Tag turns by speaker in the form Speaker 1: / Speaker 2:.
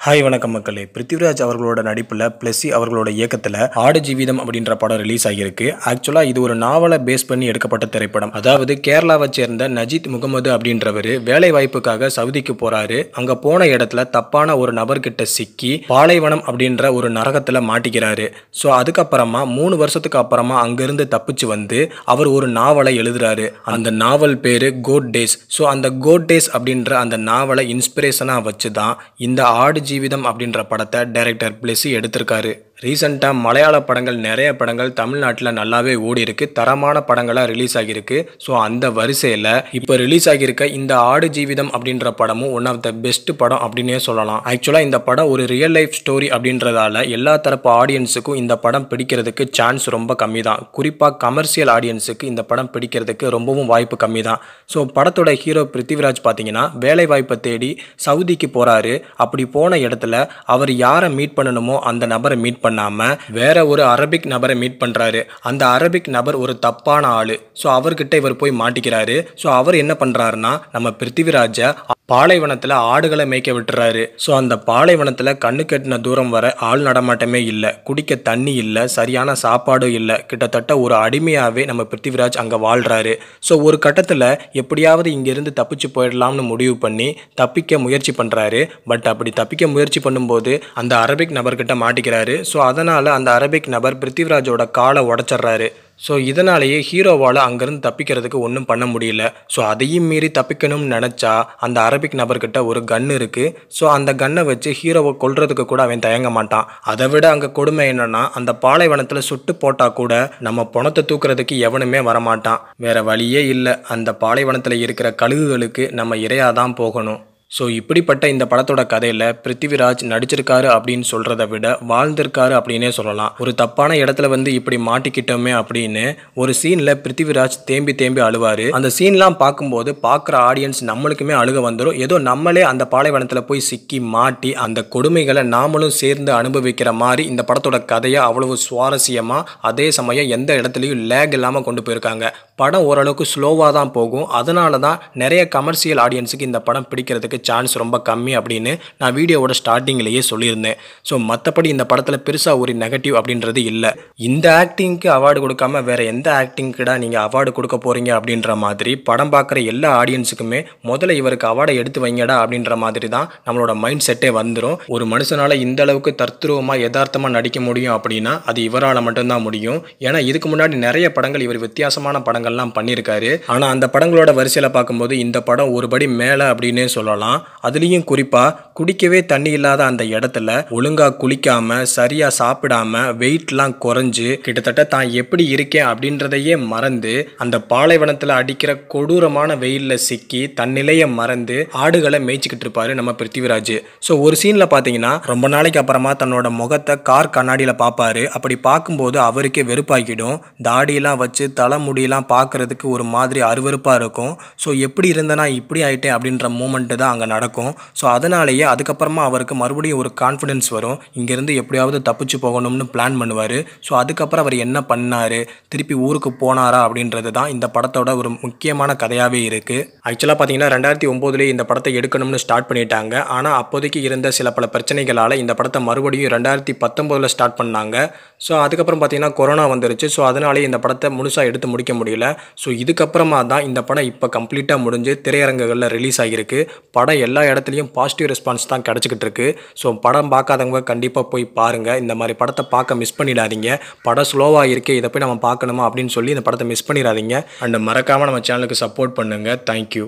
Speaker 1: Hi வணக்கம் மக்களே. பிருத்திவிராஜ் அவர்களோட நடிப்பில் பிளஸி அவர்களோட இயக்கத்தில் ஆடு ஜீவிதம் அப்படின்ற படம் ரிலீஸ் ஆகியிருக்கு. ஆக்சுவலாக இது ஒரு நாவலை பேஸ் பண்ணி எடுக்கப்பட்ட திரைப்படம். அதாவது கேரளாவை சேர்ந்த நஜீத் முகமது அப்படின்றவர் வேலை வாய்ப்புக்காக சவுதிக்கு போறாரு. அங்கே போன இடத்துல தப்பான ஒரு நபர்கிட்ட சிக்கி பாலைவனம் அப்படின்ற ஒரு நரகத்தில் மாட்டிக்கிறாரு. ஸோ அதுக்கப்புறமா 3 வருஷத்துக்கு அப்புறமா அங்கிருந்து தப்பிச்சு வந்து அவர் ஒரு நாவலை எழுதுறாரு. அந்த நாவல் பேர் கோட் டேஸ். ஸோ அந்த கோட் டேஸ் அப்படின்ற அந்த நாவலை இன்ஸ்பிரேஷனாக வச்சு தான் இந்த ஆடு ஜீவிதம் அப்படின்ற படத்தை டைரக்டர் பிளஸி எடுத்திருக்காரு. ரீசெண்டாக மலையாள படங்கள் நிறைய படங்கள் தமிழ்நாட்டில் நல்லாவே ஓடி இருக்கு. தரமான படங்களாக ரிலீஸ் ஆகியிருக்கு. ஸோ அந்த வரிசையில் இப்போ ரிலீஸ் ஆகியிருக்க இந்த ஆடு ஜீவிதம் அப்படின்ற படமும் ஒன் ஆஃப் த பெஸ்ட் படம் அப்படின்னே சொல்லலாம். ஆக்சுவலாக இந்த படம் ஒரு ரியல் லைஃப் ஸ்டோரி அப்படின்றதால எல்லா தரப்பு ஆடியன்ஸுக்கும் இந்த படம் பிடிக்கிறதுக்கு சான்ஸ் ரொம்ப கம்மி தான். குறிப்பாக கமர்ஷியல் ஆடியன்ஸுக்கு இந்த படம் பிடிக்கிறதுக்கு ரொம்பவும் வாய்ப்பு கம்மி தான். ஸோ படத்தோட ஹீரோ பிருத்திவிராஜ் பார்த்தீங்கன்னா வேலை வாய்ப்பை தேடி சவுதிக்கு போகிறாரு. அப்படி போன இடத்துல அவர் யாரை மீட் பண்ணணுமோ அந்த நபரை மீட் பண்ணாம வேற ஒரு அரபிக் நபரை மீட் பண்றாரு. அந்த அரபிக் நபர் ஒரு தப்பான ஆளு. ஸோ அவர்கிட்ட இவர் போய் மாட்டிக்கிறாரு. ஸோ அவர் என்ன பண்றாருன்னா நம்ம பிருத்திவிராஜை பாலைவனத்தில் ஆடுகளை மேய்க்க விட்டுறாரு. ஸோ அந்த பாலைவனத்தில் கண்ணு கட்டின தூரம் வர ஆள் நடமாட்டமே இல்லை, குடிக்க தண்ணி இல்லை, சரியான சாப்பாடும் இல்லை. கிட்டத்தட்ட ஒரு அடிமையாகவே நம்ம பிருத்திவிராஜ் அங்கே வாழ்கிறாரு. ஸோ ஒரு கட்டத்தில் எப்படியாவது இங்கேருந்து தப்பிச்சு போயிடலாம்னு முடிவு பண்ணி தப்பிக்க முயற்சி பண்ணுறாரு. பட் அப்படி தப்பிக்க முயற்சி பண்ணும்போது அந்த அரபிக் நபர்கிட்ட மாட்டிக்கிறாரு. ஸோ அதனால் அந்த அரபிக் நபர் பிருத்திவிராஜோட காலை உடச்சிட்றாரு. ஸோ இதனாலேயே ஹீரோவால் அங்கேருந்து தப்பிக்கிறதுக்கு ஒன்றும் பண்ண முடியல. ஸோ அதையும் மீறி தப்பிக்கணும்னு நினச்சா அந்த அரபிக் நபர்கிட்ட ஒரு கன்று இருக்குது. ஸோ அந்த கன்னை வச்சு ஹீரோவை கொல்றதுக்கு கூட அவன் தயங்க மாட்டான். அதை விட அங்கே கொடுமை என்னன்னா அந்த பாலைவனத்தில் சுட்டு போட்டால் கூட நம்ம பணத்தை தூக்குறதுக்கு எவனுமே வரமாட்டான். வேற வழியே இல்லை. அந்த பாலைவனத்தில் இருக்கிற கழுகுகளுக்கு நம்ம இரையாக தான் போகணும். ஸோ இப்படிப்பட்ட இந்த படத்தோட கதையில் பிருத்திவிராஜ் நடிச்சிருக்காரு அப்படின்னு சொல்கிறத விட வாழ்ந்திருக்காரு அப்படின்னே சொல்லலாம். ஒரு தப்பான இடத்துல வந்து இப்படி மாட்டிக்கிட்டோமே அப்படின்னு ஒரு சீனில் பிருத்திவிராஜ் தேம்பி தேம்பி அழுவார். அந்த சீன்லாம் பார்க்கும்போது பார்க்குற ஆடியன்ஸ் நம்மளுக்குமே அழுக வந்துடும். ஏதோ நம்மளே அந்த பாலைவனத்தில் போய் சிக்கி மாட்டி அந்த கொடுமைகளை நாமளும் சேர்ந்து அனுபவிக்கிற மாதிரி இந்த படத்தோட கதையை அவ்வளவு சுவாரஸ்யமாக அதே சமயம் எந்த இடத்துலையும் லேக் இல்லாமல் கொண்டு போயிருக்காங்க. படம் ஓரளவுக்கு ஸ்லோவாக தான் போகும். அதனால தான் நிறைய கமர்ஷியல் ஆடியன்ஸுக்கு இந்த படம் பிடிக்கிறதுக்கு சான்ஸ் ரொம்ப கம்மி அப்படின்னு நான் வீடியோவோட ஸ்டார்டிங்லேயே சொல்லியிருந்தேன். ஸோ மற்றபடி இந்த படத்தில் பெருசாக ஒரு நெகட்டிவ் அப்படின்றது இல்லை. இந்த ஆக்டிங்க்கு அவார்டு கொடுக்காம வேற எந்த ஆக்டிங்க்குடா நீங்கள் அவார்டு கொடுக்க போகிறீங்க அப்படின்ற மாதிரி படம் பார்க்குற எல்லா ஆடியன்ஸுக்குமே முதல்ல இவருக்கு அவார்டை எடுத்து வைங்கடா அப்படின்ற மாதிரி தான் நம்மளோட மைண்ட் செட்டே வந்துடும். ஒரு மனுஷனால் இந்த அளவுக்கு தத்ரூபமாக யதார்த்தமாக நடிக்க முடியும் அப்படின்னா அது இவரால் மட்டும்தான் முடியும். ஏன்னா இதுக்கு முன்னாடி நிறைய படங்கள் இவர் வித்தியாசமான படங்கள்லாம் பண்ணியிருக்காரு. ஆனால் அந்த படங்களோட வரிசையில் பார்க்கும்போது இந்த படம் ஒரு படி மேலே அப்படின்னே சொல்லலாம். அதுலேயும் குறிப்பாக குடிக்கவே தண்ணி இல்லாத அந்த இடத்துல ஒழுங்காக குளிக்காமல் சரியாக சாப்பிடாம வெயிட்லாம் குறைஞ்சு கிட்டத்தட்ட தான் எப்படி இருக்கேன் அப்படின்றதையே மறந்து அந்த பாலைவனத்தில் அடிக்கிற கொடூரமான வெயிலில் சிக்கி தன்னிலையை மறந்து ஆடுகளை மேய்ச்சிக்கிட்டு இருப்பாரு நம்ம பிருத்திவிராஜ். ஸோ ஒரு சீனில் பார்த்தீங்கன்னா ரொம்ப நாளைக்கு அப்புறமா தன்னோட முகத்தை கார் கண்ணாடியில் பார்ப்பாரு. அப்படி பார்க்கும்போது அவருக்கே வெறுப்பாக்கிடும். தாடியெல்லாம் வச்சு தலைமுடியெல்லாம் பார்க்கறதுக்கு ஒரு மாதிரி அருவருப்பாக இருக்கும். ஸோ எப்படி இருந்தேன்னா இப்படி ஆயிட்டேன் அப்படின்ற மூமெண்ட்டு தான் அங்கே நடக்கும். ஸோ அதனாலேயே அதுக்கப்புறமா அவருக்கு மறுபடியும் ஒரு கான்ஃபிடென்ஸ் வரும். இங்கேருந்து எப்படியாவது தப்பிச்சு போகணும்னு பிளான் பண்ணுவார். ஸோ அதுக்கப்புறம் அவர் என்ன பண்ணார், திருப்பி ஊருக்கு போனாரா அப்படின்றது தான் இந்த படத்தோட ஒரு முக்கியமான கதையாகவே இருக்குது. ஆக்சுவலாக பார்த்தீங்கன்னா 2009 இந்த படத்தை எடுக்கணும்னு ஸ்டார்ட் பண்ணிட்டாங்க. ஆனால் அப்போதைக்கு இருந்த சில பல பிரச்சனைகளால் இந்த படத்தை மறுபடியும் 2019 ஸ்டார்ட் பண்ணாங்க. ஸோ அதுக்கப்புறம் பார்த்தீங்கன்னா கொரோனா வந்துருச்சு. ஸோ அதனாலே இந்த படத்தை முழுசாக எடுத்து முடிக்க முடியல. ஸோ இதுக்கப்புறமா தான் இந்த படம் இப்போ கம்ப்ளீட்டாக முடிஞ்சு திரையரங்குகளில் ரிலீஸ் ஆகியிருக்கு. படம் எல்லா இடத்துலையும் பாசிட்டிவ் ரெஸ்பான்ஸ் தான் கிடச்சிக்கிட்டு இருக்கு. ஸோ படம் பார்க்காதவங்க கண்டிப்பாக போய் பாருங்கள். இந்த மாதிரி படத்தை பார்க்க மிஸ் பண்ணிடாதீங்க. படம் ஸ்லோவாக இருக்கே, இதை போய் நம்ம பார்க்கணுமா அப்படின்னு சொல்லி இந்த படத்தை மிஸ் பண்ணிடாதீங்க. அண்ட் மறக்காமல் நம்ம சேனலுக்கு சப்போர்ட் பண்ணுங்கள். தேங்க்யூ.